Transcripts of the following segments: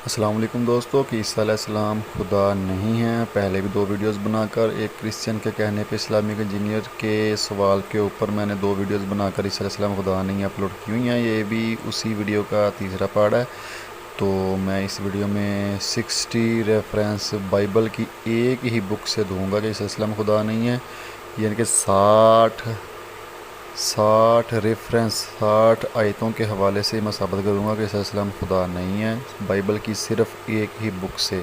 السلام علیکم دوستو، کہ عیسیٰ علیہ السلام خدا نہیں ہیں۔ پہلے بھی 2 ویڈیوز بنا کر ایک کرسچن کے کہنے پہ اسلامک انجینئر کے سوال کے اوپر میں نے 2 ویڈیوز بنا کر عیسیٰ علیہ السلام خدا نہیں اپلوڈ کی ہوئی ہیں۔ یہ بھی اسی ویڈیو کا تیسرا پارٹ ہے۔ تو میں اس ویڈیو میں 60 ریفرنس بائبل کی ایک ہی بک سے دوں گا کہ عیسیٰ علیہ السلام خدا نہیں ہے، یعنی کہ 60 ریفرنس 60 آیتوں کے حوالے سے میں ثابت کروں گا کہ عیسیٰ علیہ السلام خدا نہیں ہے، بائبل کی صرف ایک ہی بک سے۔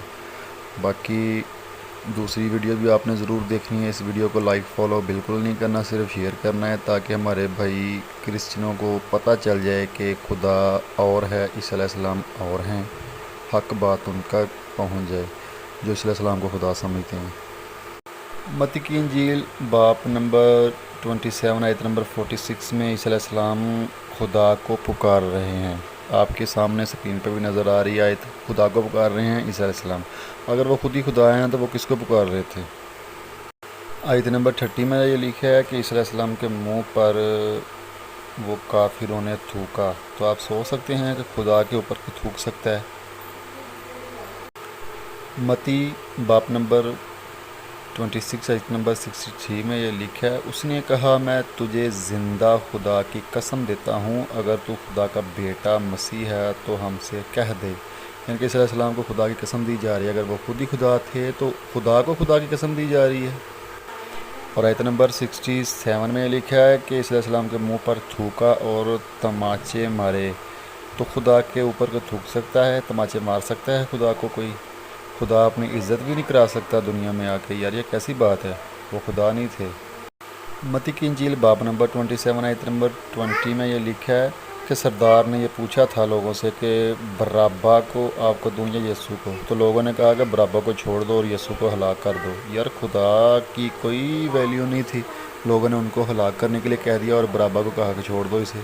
باقی دوسری ویڈیو بھی آپ نے ضرور دیکھنی ہے۔ اس ویڈیو کو لائک فالو بالکل نہیں کرنا، صرف شیئر کرنا ہے تاکہ ہمارے بھائی کرسچنوں کو پتہ چل جائے کہ خدا اور ہے، عیسیٰ علیہ السلام اور ہیں، حق بات ان کا پہنچ جائے جو عیسیٰ علیہ السلام کو خدا سمجھتے ہیں۔ متی کی انجیل باب نمبر 27 آیت نمبر 46 میں عیسیٰ علیہ السلام خدا کو پکار رہے ہیں۔ آپ کے سامنے سکرین پہ بھی نظر آ رہی آیت، خدا کو پکار رہے ہیں عیسیٰ علیہ السلام۔ اگر وہ خود ہی خدا ہیں تو وہ کس کو پکار رہے تھے؟ آیت نمبر 30 میں یہ لکھا ہے کہ عیسیٰ علیہ السلام کے منہ پر وہ کافروں نے تھوکا۔ تو آپ سوچ سکتے ہیں کہ خدا کے اوپر کوئی تھوک سکتا ہے؟ متی باب نمبر 26 آیت نمبر 63 میں یہ لکھا ہے، اس نے کہا میں تجھے زندہ خدا کی قسم دیتا ہوں، اگر تو خدا کا بیٹا مسیح ہے تو ہم سے کہہ دے۔ یعنی کہ عیسیٰ علیہ السلام کو خدا کی قسم دی جا رہی ہے۔ اگر وہ خود ہی خدا تھے تو خدا کو خدا کی قسم دی جا رہی ہے۔ اور آیت نمبر 67 میں یہ لکھا ہے کہ عیسیٰ علیہ السلام کے منہ پر تھوکا اور تماچے مارے۔ تو خدا کے اوپر کوئی تھوک سکتا ہے، تماچے مار سکتا ہے خدا کو کوئی؟ خدا اپنی عزت بھی نہیں کرا سکتا دنیا میں آ کے؟ یار یہ کیسی بات ہے، وہ خدا نہیں تھے۔ متی کی انجیل باب نمبر 27 آیت نمبر 20 میں یہ لکھا ہے کہ سردار نے یہ پوچھا تھا لوگوں سے کہ برابا کو آپ کو دوں یا یسوع کو؟ تو لوگوں نے کہا کہ برابا کو چھوڑ دو اور یسوع کو ہلاک کر دو۔ یار خدا کی کوئی ویلیو نہیں تھی، لوگوں نے ان کو ہلاک کرنے کے لیے کہہ دیا اور برابا کو کہا کہ چھوڑ دو اسے۔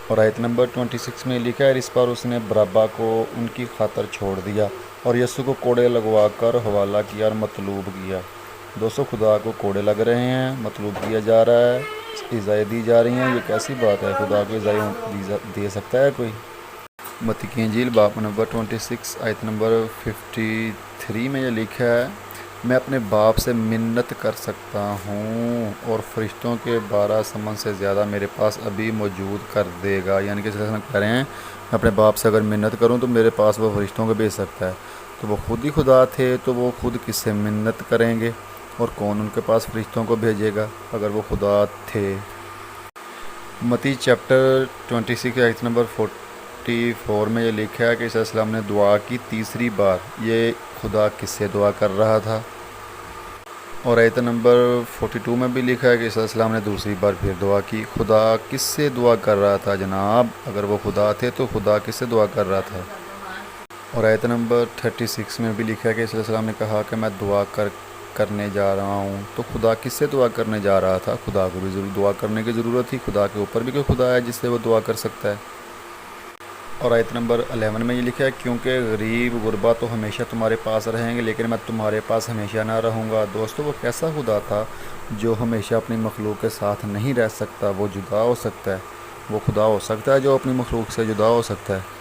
اور آیت نمبر 26 میں لکھا ہے اس پر اس نے برابا کو ان کی خاطر چھوڑ دیا اور یسوع کو کوڑے لگوا کر حوالہ کیا اور مطلوب کیا۔ دوستو خدا کو کوڑے لگ رہے ہیں، مطلوب کیا جا رہا ہے، ایذائیں دی جا رہی ہیں، یہ کیسی بات ہے؟ خدا کو ایذائیں دے سکتا ہے کوئی؟ متی کی انجیل باب نمبر 26 آیت نمبر 53 میں یہ لکھا ہے میں اپنے باپ سے منت کر سکتا ہوں اور فرشتوں کے 12 سمن سے زیادہ میرے پاس ابھی موجود کر دے گا۔ یعنی کہ کہہ رہے ہیں میں اپنے باپ سے اگر منت کروں تو میرے پاس وہ فرشتوں کو بھیج سکتا ہے۔ تو وہ خود ہی خدا تھے تو وہ خود کس سے منت کریں گے اور کون ان کے پاس فرشتوں کو بھیجے گا اگر وہ خدا تھے؟ متی چیپٹر 26 آیت نمبر 44 میں یہ لکھا ہے کہ عیسیٰ علیہ السلام نے دعا کی تیسری بار۔ یہ خدا کس سے دعا کر رہا تھا؟ اور آیت نمبر 42 میں بھی لکھا ہے کہ عیسیٰ علیہ السلام نے دوسری بار پھر دعا کی۔ خدا کس سے دعا کر رہا تھا جناب؟ اگر وہ خدا تھے تو خدا کس سے دعا کر رہا تھا؟ اور آیت نمبر 36 میں بھی لکھا ہے کہ عیسیٰ علیہ السلام نے کہا کہ میں دعا کرنے جا رہا ہوں۔ تو خدا کس سے دعا کرنے جا رہا تھا؟ خدا کو بھی ضرور دعا کرنے کی ضرورت تھی، خدا کے اوپر بھی کوئی خدا ہے جس سے وہ دعا کر سکتا ہے؟ اور آیت نمبر 11 میں یہ لکھا ہے کیونکہ غریب غربا تو ہمیشہ تمہارے پاس رہیں گے لیکن میں تمہارے پاس ہمیشہ نہ رہوں گا۔ دوستو وہ کیسا خدا تھا جو ہمیشہ اپنی مخلوق کے ساتھ نہیں رہ سکتا؟ وہ جدا ہو سکتا ہے؟ وہ خدا ہو سکتا ہے جو اپنی مخلوق سے جدا ہو سکتا ہے؟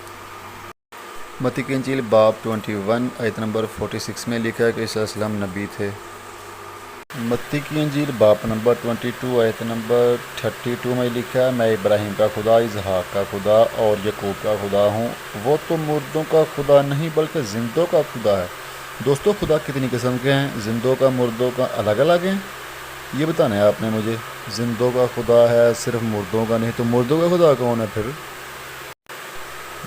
متی کی انجیل باب 21 آیت نمبر 46 میں لکھا ہے کہ عیسیٰ علیہ السلام نبی تھے۔ متی کی انجیل باب نمبر 22 آیت نمبر 32 میں لکھا ہے میں ابراہیم کا خدا، اسحاق کا خدا اور یعقوب کا خدا ہوں۔ وہ تو مردوں کا خدا نہیں بلکہ زندوں کا خدا ہے۔ دوستو خدا کتنی قسم کے ہیں؟ زندوں کا مردوں کا الگ الگ ہیں؟ یہ بتانا ہے آپ نے مجھے۔ زندوں کا خدا ہے صرف مردوں کا نہیں، تو مردوں کا خدا کون ہے پھر؟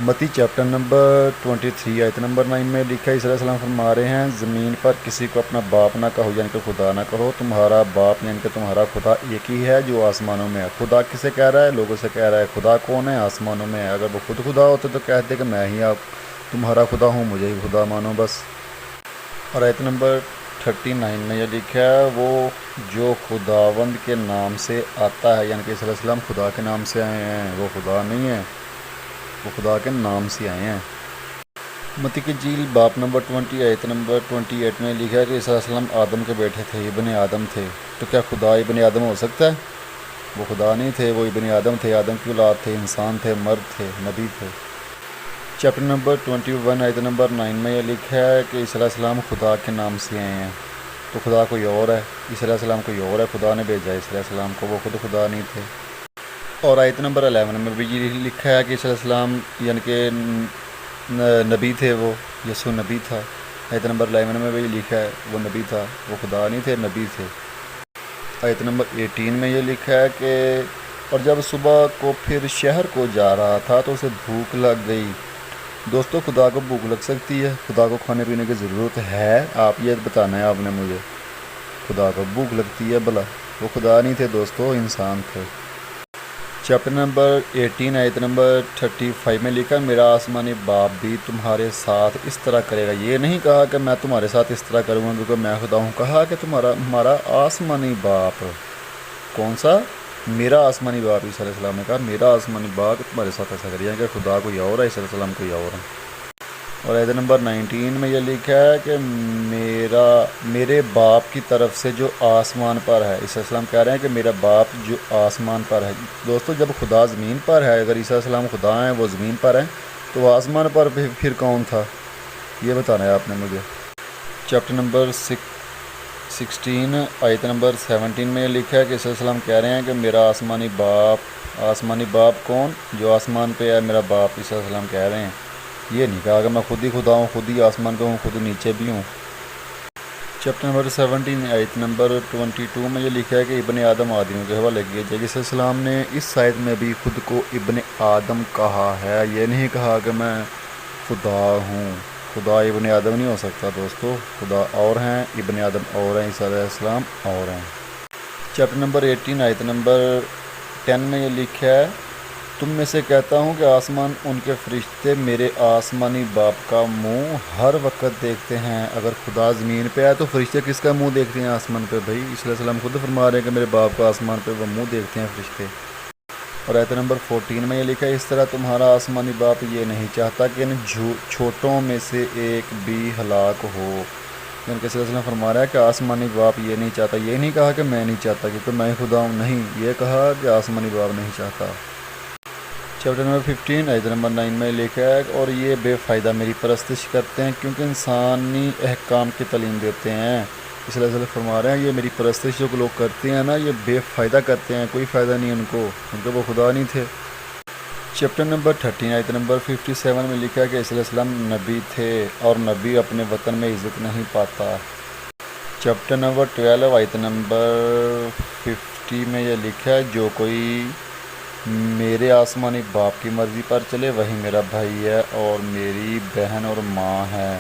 متی چیپٹر نمبر 23 آیت نمبر 9 میں لکھا ہے عیسیٰ علیہ السلام فرما رہے ہیں زمین پر کسی کو اپنا باپ نہ کہو یعنی کہ خدا نہ کہو، تمہارا باپ یعنی کہ تمہارا خدا ایک ہی ہے جو آسمانوں میں ہے۔ خدا کسے کہہ رہا ہے؟ لوگوں سے کہہ رہا ہے خدا کون ہے؟ آسمانوں میں ہے۔ اگر وہ خود خدا ہوتے تو کہتے کہ میں ہی تمہارا خدا ہوں، مجھے ہی خدا مانو بس۔ اور آیت نمبر 39 میں یہ لکھا ہے وہ جو خداوند کے نام سے آتا ہے، یعنی کہ عیسیٰ علیہ السلام خدا کے نام سے آئے ہیں، وہ خدا نہیں ہے، وہ خدا کے نام سے آئے ہیں۔ متی کی انجیل باب نمبر 20 آیت نمبر 28 میں لکھا ہے کہ عیسیٰ علیہ السلام آدم کے بیٹے تھے، ابن آدم تھے۔ تو کیا خدا ابن آدم ہو سکتا ہے؟ وہ خدا نہیں تھے، وہ ابن آدم تھے، آدم کی اولاد تھے، انسان تھے، مرد تھے، نبی تھے۔ چیپٹر نمبر 21 آیت نمبر 9 میں یہ لکھا ہے کہ عیسیٰ علیہ السلام خدا کے نام سے آئے ہیں، تو خدا کوئی اور ہے، عیسیٰ علیہ السلام کوئی اور ہے، خدا نے بھیجا عیسیٰ علیہ السلام کو، وہ خود خدا نہیں تھے۔ اور آیت نمبر 11 میں بھی یہ لکھا ہے کہ عیسیٰ علیہ السلام یعنی کہ نبی تھے، وہ یسوع نبی تھا۔ آیت نمبر 11 میں بھی لکھا ہے وہ نبی تھا، وہ خدا نہیں تھے، نبی تھے۔ آیت نمبر 18 میں یہ لکھا ہے کہ اور جب صبح کو پھر شہر کو جا رہا تھا تو اسے بھوک لگ گئی۔ دوستو خدا کو بھوک لگ سکتی ہے، خدا کو کھانے پینے کی ضرورت ہے، آپ یہ بتانا ہے آپ نے مجھے، خدا کو بھوک لگتی ہے بھلا؟ وہ خدا نہیں تھے دوستو، انسان تھے۔ چیپٹر نمبر 18 آیت نمبر 35 میں لکھا میرا آسمانی باپ بھی تمہارے ساتھ اس طرح کرے گا۔ یہ نہیں کہا کہ میں تمہارے ساتھ اس طرح کروں گا کیونکہ میں خدا ہوں، کہا کہ ہمارا آسمانی باپ کون سا؟ میرا آسمانی باپ۔ عیسیٰ علیہ السلام نے کہا میرا آسمانی باپ تمہارے ساتھ ایسا کرے گا کہ خدا کوئی اور ہے، عیسیٰ علیہ السلام کوئی اور ہے۔ اور آیت نمبر 19 میں یہ لکھا ہے کہ میرے باپ کی طرف سے جو آسمان پر ہے، عیسیٰ علیہ السلام کہہ رہے ہیں کہ میرا باپ جو آسمان پر ہے۔ دوستو جب خدا زمین پر ہے، اگر عیسیٰ علیہ السلام خدا ہیں، وہ زمین پر ہیں، تو وہ آسمان پر پھر کون تھا؟ یہ بتانا ہے آپ نے مجھے۔ چیپٹر نمبر 16 آیت نمبر 17 میں یہ لکھا ہے کہ عیسیٰ علیہ السلام کہہ رہے ہیں کہ میرا آسمانی باپ کون؟ جو آسمان پہ ہے میرا باپ، عیسیٰ علیہ السلام کہہ رہے ہیں۔ یہ نہیں کہا کہ میں خود ہی خدا ہوں، خود ہی آسمان پہ ہوں، خود نیچے بھی ہوں۔ چیپٹر نمبر 17 آیت نمبر 22 میں یہ لکھا ہے کہ ابن آدم آدمیوں کے حوالے کیا جائے۔ عیسیٰ علیہ السلام نے اس آیت میں بھی خود کو ابن آدم کہا ہے، یہ نہیں کہا کہ میں خدا ہوں۔ خدا ابن آدم نہیں ہو سکتا دوستو، خدا اور ہیں، ابن آدم اور ہیں، عیسیٰ علیہ السلام اور ہیں۔ چیپٹر نمبر 18 آیت نمبر 10 میں یہ لکھا ہے تم میں سے کہتا ہوں کہ آسمان ان کے فرشتے میرے آسمانی باپ کا منہ ہر وقت دیکھتے ہیں۔ اگر خدا زمین پہ ہے تو فرشتے کس کا منہ دیکھتے ہیں آسمان پہ؟ بھائی عیسیٰ علیہ السلام خود فرما رہے ہیں کہ میرے باپ کا آسمان پہ وہ منہ دیکھتے ہیں فرشتے۔ اور آیت نمبر 14 میں یہ لکھا ہے اس طرح تمہارا آسمانی باپ یہ نہیں چاہتا کہ ان چھوٹوں میں سے ایک بھی ہلاک ہو۔ یعنی کہ عیسیٰ علیہ السلام فرما رہا ہے کہ آسمانی باپ یہ نہیں چاہتا، یہ نہیں کہا کہ میں نہیں چاہتا کیونکہ میں خدا ہوں، نہیں، یہ کہا کہ آسمانی باپ نہیں چاہتا۔ چیپٹر نمبر 15 آیت نمبر 9 میں لکھا ہے اور یہ بے فائدہ میری پرستش کرتے ہیں کیونکہ انسانی احکام کی تعلیم دیتے ہیں۔ اس لیے فرما رہے ہیں یہ میری پرستش جو لوگ کرتے ہیں نا، یہ بے فائدہ کرتے ہیں، کوئی فائدہ نہیں ان کو، کیونکہ وہ خدا نہیں تھے۔ چیپٹر نمبر 13 آیت نمبر 57 میں لکھا ہے کہ عیسیٰ علیہ السلام نبی تھے اور نبی اپنے وطن میں عزت نہیں پاتا۔ چیپٹر نمبر 12 آیت نمبر 50 میں یہ لکھا ہے جو کوئی میرے آسمانی باپ کی مرضی پر چلے وہی میرا بھائی ہے اور میری بہن اور ماں ہے۔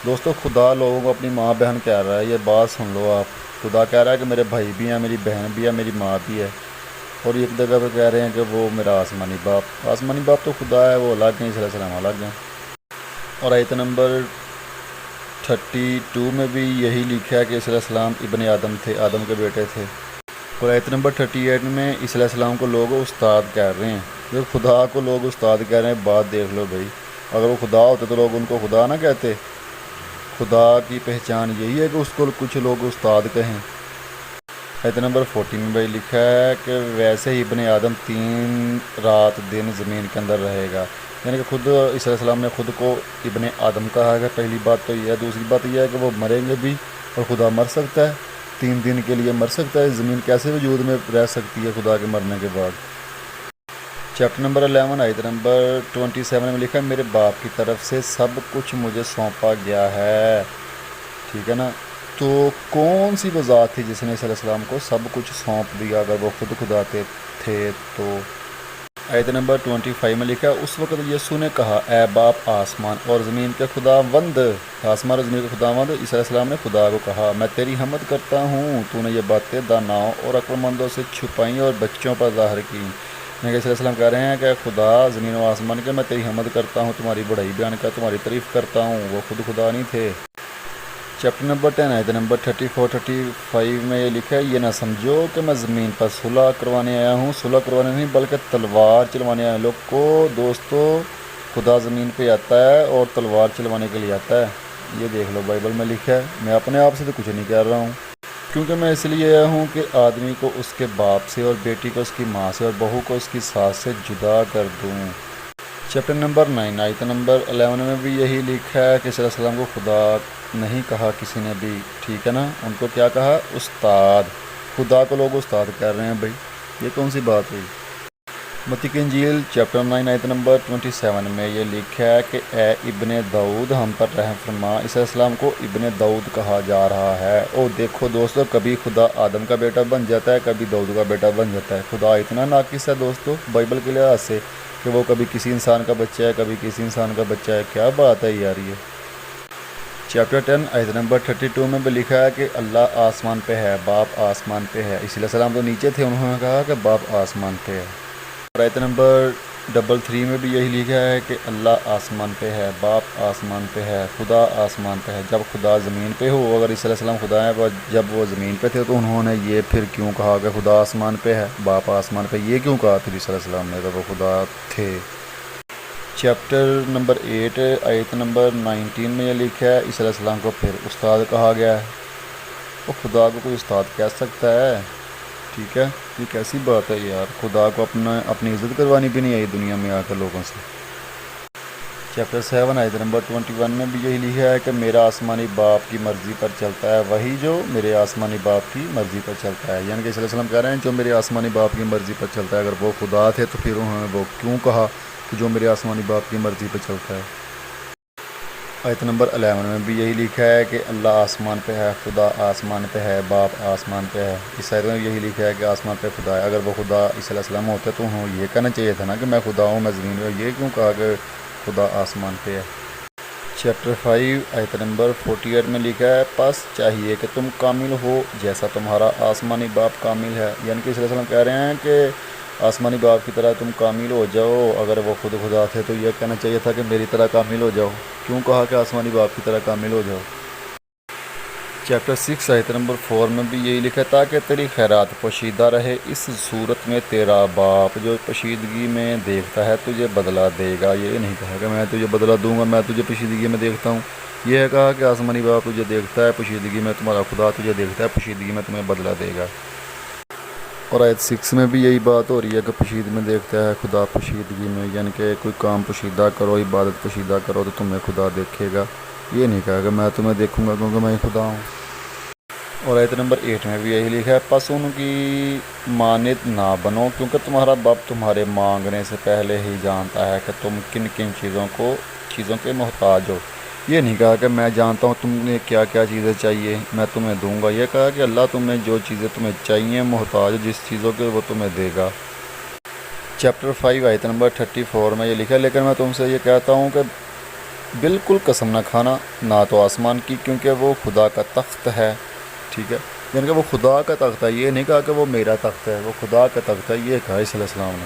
دوستو خدا لوگوں کو اپنی ماں بہن کہہ رہا ہے، یہ بات سن لو آپ۔ خدا کہہ رہا ہے کہ میرے بھائی بھی ہیں، میری بہن بھی ہے، میری ماں بھی ہے، اور ایک جگہ پہ کہہ رہے ہیں کہ وہ میرا آسمانی باپ تو خدا ہے، وہ الگ ہیں، عیسیٰ علیہ السلام الگ ہیں۔ اور آیت نمبر 32 میں بھی یہی لکھا ہے کہ عیسیٰ علیہ السلام ابن آدم تھے، آدم کے بیٹے تھے۔ اور آیت نمبر 38 میں عیسیٰ علیہ السلام کو لوگ استاد کہہ رہے ہیں۔ جو خدا کو لوگ استاد کہہ رہے ہیں، بات دیکھ لو بھائی، اگر وہ خدا ہوتے تو لوگ ان کو خدا نہ کہتے۔ خدا کی پہچان یہی ہے کہ اس کو کچھ لوگ استاد کہیں۔ آیت نمبر 14 میں بھائی لکھا ہے کہ ویسے ہی ابن آدم 3 رات دن زمین کے اندر رہے گا، یعنی کہ خود عیسیٰ علیہ السلام نے خود کو ابن آدم کہا ہے۔ پہلی بات تو یہ ہے، دوسری بات یہ ہے کہ وہ مریں گے بھی، اور خدا مر سکتا ہے، 3 دن کے لیے مر سکتا ہے، زمین کیسے وجود میں رہ سکتی ہے خدا کے مرنے کے بعد۔ چیپٹر نمبر 11 آیت نمبر 27 میں لکھا ہے میرے باپ کی طرف سے سب کچھ مجھے سونپا گیا ہے۔ ٹھیک ہے نا؟ تو کون سی وہ ذات تھی جس نے عیسیٰ علیہ السلام کو سب کچھ سونپ دیا اگر وہ خود خدا تھے تو؟ آیت نمبر 25 میں لکھا ہے اس وقت یسوع نے کہا اے باپ آسمان اور زمین کے خداوند، آسمان اور زمین کے خداوند، عیسیٰ علیہ السلام نے خدا کو کہا میں تیری حمد کرتا ہوں، تو نے یہ باتیں داناؤں اور عقلمندوں سے چھپائیں اور بچوں پر ظاہر کی۔ عیسیٰ علیہ السلام کہہ رہے ہیں کہ خدا زمین و آسمان کے میں تیری حمد کرتا ہوں، تمہاری بڑائی بیان کا، تمہاری تعریف کرتا ہوں، وہ خود خدا نہیں تھے۔ چیپٹر نمبر 10 آیت نمبر 34-35 میں یہ لکھا ہے یہ نہ سمجھو کہ میں زمین پر صلح کروانے آیا ہوں، صلح کروانے نہیں بلکہ تلوار چلوانے آیا ہوں۔ لوگ کو دوستو خدا زمین پہ آتا ہے اور تلوار چلوانے کے لیے آتا ہے، یہ دیکھ لو بائبل میں لکھا ہے، میں اپنے آپ سے تو کچھ نہیں کہہ رہا ہوں، کیونکہ میں اس لیے آیا ہوں کہ آدمی کو اس کے باپ سے اور بیٹی کو اس کی ماں سے اور بہو کو اس کی ساس سے جدا کر دوں۔ چیپٹر نمبر 9 آیت نمبر 11 میں بھی یہی لکھا ہے کہ صلی اللہ علیہ وسلم کو خدا نہیں کہا کسی نے بھی، ٹھیک ہے نا، ان کو کیا کہا؟ استاد۔ خدا کو لوگ استاد کہہ رہے ہیں بھائی، یہ کون سی بات ہوئی؟ متی کی انجیل چیپٹر 9 آیت نمبر 27 میں یہ لکھا ہے کہ اے ابن داؤد ہم پر رحم فرما۔ عیسیٰ علیہ السلام کو ابن داؤد کہا جا رہا ہے۔ اور دیکھو دوستو، کبھی خدا آدم کا بیٹا بن جاتا ہے، کبھی داؤد کا بیٹا بن جاتا ہے۔ خدا اتنا ناقص ہے دوستو بائبل کے لحاظ سے کہ وہ کبھی کسی انسان کا بچہ ہے، کبھی کسی انسان کا بچہ ہے۔ کیا بات ہے یار یہ! چیپٹر 10 آیت نمبر 32 میں بھی لکھا ہے کہ اللہ آسمان پہ ہے، باپ آسمان پہ ہے۔ عیسیٰ علیہ السلام تو نیچے تھے، انہوں نے کہا کہ باپ آسمان پہ ہے۔ اور آیت نمبر 33 میں بھی یہی لکھا ہے کہ اللہ آسمان پہ ہے، باپ آسمان پہ ہے، خدا آسمان پہ ہے۔ جب خدا زمین پہ ہو، اگر عیسیٰ علیہ السلام خدا ہے، جب وہ زمین پہ تھے تو انہوں نے یہ پھر کیوں کہا کہ خدا آسمان پہ ہے، باپ آسمان پہ؟ یہ کیوں کہا پھر عیسیٰ علیہ السلام نے جب وہ خدا تھے؟ چیپٹر نمبر 8 آیت نمبر 19 میں یہ لکھا ہے عیسیٰ علیہ السلام کو پھر استاد کہا گیا ہے۔ وہ خدا کو کوئی استاد کہہ سکتا ہے؟ ٹھیک ہے، یہ کیسی بات ہے یار! خدا کو اپنی عزت کروانی بھی نہیں آئی دنیا میں آ کر لوگوں سے۔ چیپٹر 7 آیت نمبر 21 میں بھی یہی لکھا ہے کہ میرا آسمانی باپ کی مرضی پر چلتا ہے، وہی جو میرے آسمانی باپ کی مرضی پر چلتا ہے۔ یعنی کہ عیسیٰ علیہ السلام کہہ رہے ہیں جو میرے آسمانی باپ کی مرضی پر چلتا ہے۔ اگر وہ خدا تھے تو پھر انہوں نے وہ کیوں کہا کہ جو میرے آسمانی باپ کی مرضی پر چلتا ہے؟ آیت نمبر 11 میں بھی یہی لکھا ہے کہ اللہ آسمان پہ ہے، خدا آسمان پہ ہے، باپ آسمان پہ ہے۔ اس آیت میں یہی لکھا ہے کہ آسمان پہ خدا ہے۔ اگر وہ خدا عیسیٰ علیہ السلام ہوتے تو انہوں یہ کہنا چاہیے تھا نا کہ میں خدا ہوں، میں زمین میں ہوں۔ یہ کیوں کہا کہ خدا آسمان پہ ہے؟ چیپٹر 5 آیت نمبر 48 میں لکھا ہے پس چاہیے کہ تم کامل ہو جیسا تمہارا آسمانی باپ کامل ہے۔ یعنی کہ عیسیٰ علیہ السلام کہہ رہے ہیں کہ آسمانی باپ کی طرح تم کامل ہو جاؤ۔ اگر وہ خود خدا تھے تو یہ کہنا چاہیے تھا کہ میری طرح کامل ہو جاؤ۔ کیوں کہا کہ آسمانی باپ کی طرح کامل ہو جاؤ؟ چیپٹر 6 آیت نمبر 4 میں بھی یہی لکھا ہے تاکہ تیری خیرات پوشیدہ رہے، اس صورت میں تیرا باپ جو پوشیدگی میں دیکھتا ہے تجھے بدلہ دے گا۔ یہ نہیں کہا کہ میں تجھے بدلہ دوں گا، میں تجھے پوشیدگی میں دیکھتا ہوں۔ یہ ہے کہا کہ آسمانی باپ تجھے دیکھتا ہے پوشیدگی میں، تمہارا خدا تجھے دیکھتا ہے پوشیدگی میں، تمہیں بدلہ دے گا۔ اور آیت 6 میں بھی یہی بات ہو رہی ہے کہ پوشیدگی میں دیکھتا ہے خدا پوشیدگی میں، یعنی کہ کوئی کام پوشیدہ کرو، عبادت پوشیدہ کرو تو تمہیں خدا دیکھے گا۔ یہ نہیں کہا کہ میں تمہیں دیکھوں گا کیونکہ میں خدا ہوں۔ اور آیت نمبر 8 میں بھی یہی لکھا ہے پس ان کی مانند نہ بنو کیونکہ تمہارا باپ تمہارے مانگنے سے پہلے ہی جانتا ہے کہ تم کن کن چیزوں کے محتاج ہو۔ یہ نہیں کہا کہ میں جانتا ہوں تم نے کیا کیا چیزیں چاہیے میں تمہیں دوں گا۔ یہ کہا کہ اللہ تمہیں جو چیزیں تمہیں چاہیے، محتاج جس چیزوں کے، وہ تمہیں دے گا۔ چیپٹر 5 آیت نمبر 34 میں یہ لکھا ہے لیکن میں تم سے یہ کہتا ہوں کہ بالکل قسم نہ کھانا، نہ تو آسمان کی کیونکہ وہ خدا کا تخت ہے، ٹھیک ہے، یعنی کہ وہ خدا کا تخت ہے۔ یہ نہیں کہا کہ وہ میرا تخت ہے، وہ خدا کا تخت ہے، یہ کہا عیسیٰ علیہ السلام نے۔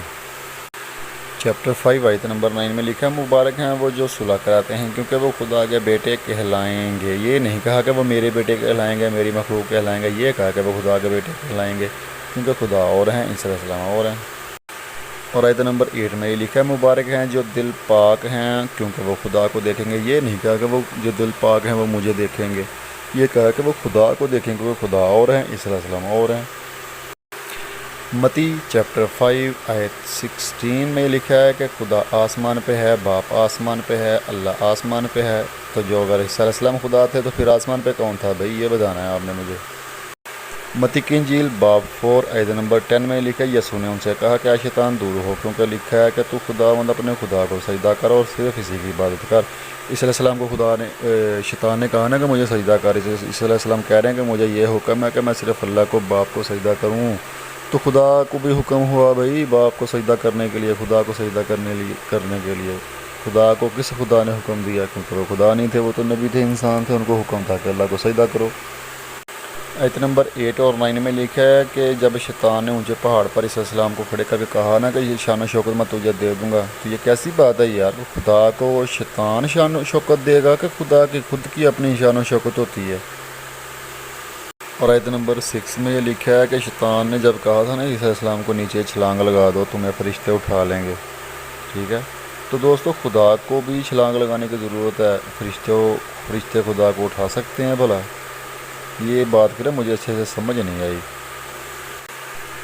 چیپٹر 5 آیت نمبر 9 میں لکھا ہے مبارک ہیں وہ جو صلح کراتے ہیں کیونکہ وہ خدا کے بیٹے کہلائیں گے۔ یہ نہیں کہا کہ وہ میرے بیٹے کہلائیں گے، میری مخلوق کہلائیں گے، یہ کہا کہ وہ خدا کے بیٹے کہلائیں گے کیونکہ خدا اور ہیں، عیسیٰ علیہ السلام اور ہیں۔ اور آیت نمبر 8 میں یہ لکھا ہے مبارک ہیں جو دل پاک ہیں کیونکہ وہ خدا کو دیکھیں گے۔ یہ نہیں کہا کہ وہ جو دل پاک ہیں وہ مجھے دیکھیں گے، یہ کہا کہ وہ خدا کو دیکھیں گے، وہ خدا اور ہیں، عیسیٰ علیہ السلام اور ہیں۔ متی چیپٹر 5 آیت 16 میں لکھا ہے کہ خدا آسمان پہ ہے، باپ آسمان پہ ہے، اللہ آسمان پہ ہے۔ تو جو اگر عیسیٰ علیہ السلام خدا تھے تو پھر آسمان پہ کون تھا بھائی؟ یہ بتانا ہے آپ نے مجھے۔ متی کی انجیل باب 4 آیت نمبر 10 میں لکھا ہے یسوع نے ان سے کہا کہ شیطان دور ہو کیونکہ لکھا ہے کہ تو خداوند اپنے خدا کو سجدہ کر اور صرف اسی کی عبادت کر۔ عیسیٰ علیہ السلام کو شیطان نے کہا نا کہ مجھے سجدہ کر۔ عیسیٰ علیہ السلام کہہ رہے ہیں کہ مجھے یہ حکم ہے کہ میں صرف اللہ کو، باپ کو سجدہ کروں۔ تو خدا کو بھی حکم ہوا بھائی باپ کو سجدہ کرنے کے لیے، خدا کو سجدہ کرنے کے لیے۔ خدا کو کس خدا نے حکم دیا؟ کیونکہ وہ خدا نہیں تھے، وہ تو نبی تھے، انسان تھے، ان کو حکم تھا کہ اللہ کو سجدہ کرو۔ آیت نمبر 8 اور 9 میں لکھا ہے کہ جب شیطان نے اونچے پہاڑ پر عیسیٰ علیہ السلام کو کھڑے کر کے کہا نا کہ یہ شان و شوکت میں تجھے دے دوں گا، تو یہ کیسی بات ہے یار؟ خدا کو شیطان شان و شوکت دے گا کہ خدا کی خود کی اپنی شان و شوکت ہوتی ہے؟ اور آیت نمبر 6 میں یہ لکھا ہے کہ شیطان نے جب کہا تھا نا عیسیٰ علیہ السلام کو نیچے چھلانگ لگا دو تمہیں فرشتے اٹھا لیں گے، ٹھیک ہے، تو دوستو خدا کو بھی چھلانگ لگانے کی ضرورت ہے؟ فرشتے خدا کو اٹھا سکتے ہیں بھلا؟ یہ بات کرے مجھے اچھے سے سمجھ نہیں آئی۔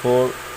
4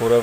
4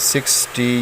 60